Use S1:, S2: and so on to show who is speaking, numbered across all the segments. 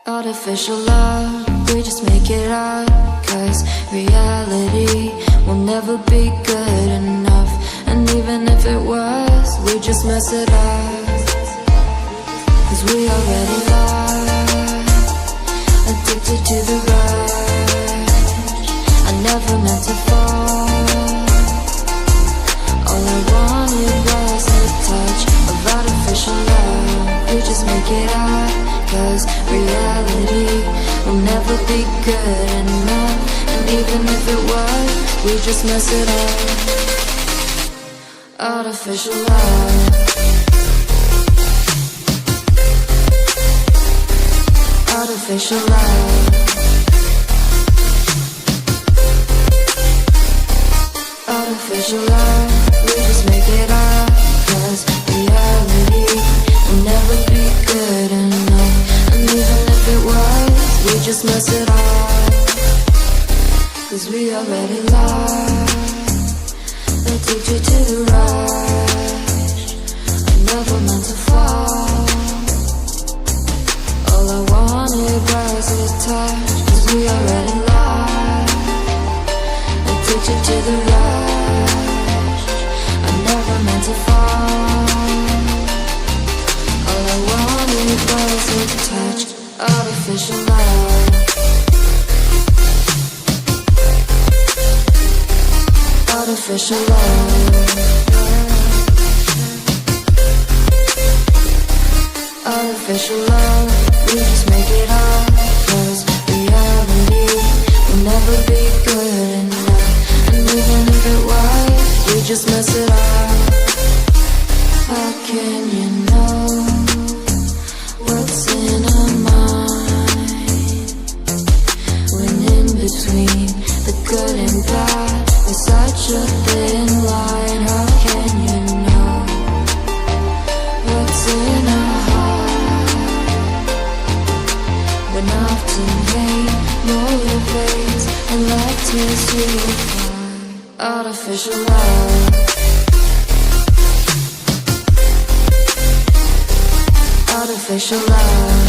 S1: Artificial love, we just make it up, 'cause reality will never be good enough. And even if it was, we just mess it up, 'cause we already lost, addicted to the rush. I never meant to fall. All I wanted was a touch of artificial love. We just make it up, 'cause reality will never be good enough. And even if it was, we just mess it up. Artificial love, artificial love, artificial love. We just make it up, 'cause reality will never be good enough. And even if it was, we just mess it up, 'cause we already lost, addicted to the rush. I never meant to fall. All I wanted was a touch, 'cause we already lost, addicted to the rush. I never meant to fall. All I wanted was a touch, artificial love, artificial love, artificial love. We just make it up, 'cause reality will never be good enough. And even if it was, we just mess it up. How can you know what's in our mind, when in between the good and bad there's such a thin line? How can you know what's in our heart, when often hate motivates and love tears you apart? Artificial love, artificial love,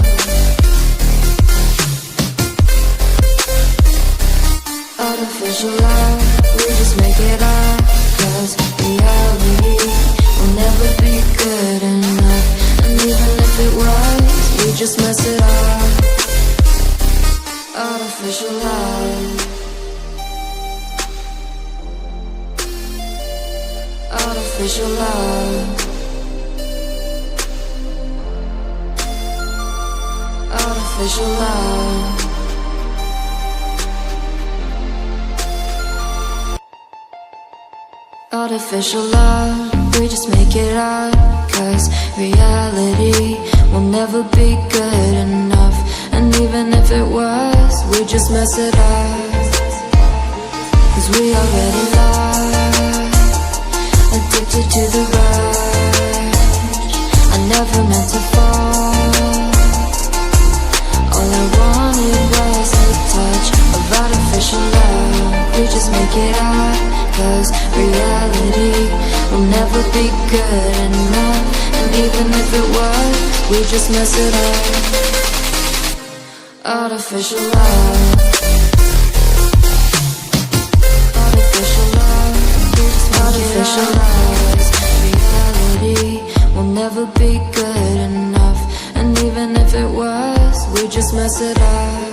S1: artificial love. We just make it up, 'cause reality will never be good enough. And even if it was, we just mess it up. Artificial love, artificial love, artificial love. Artificial love, we just make it up, 'cause reality will never be good enough. And even if it was, we just mess it up, 'cause we already lost, addicted to the rush. I never meant to fall. All I wanted was a touch of artificial love. We just make it up, 'cause reality will never be good enough. And even if it was, we just mess it up. Artificial love, artificial love, artificial love. Reality will never be good enough. And even if it was, we just mess it up.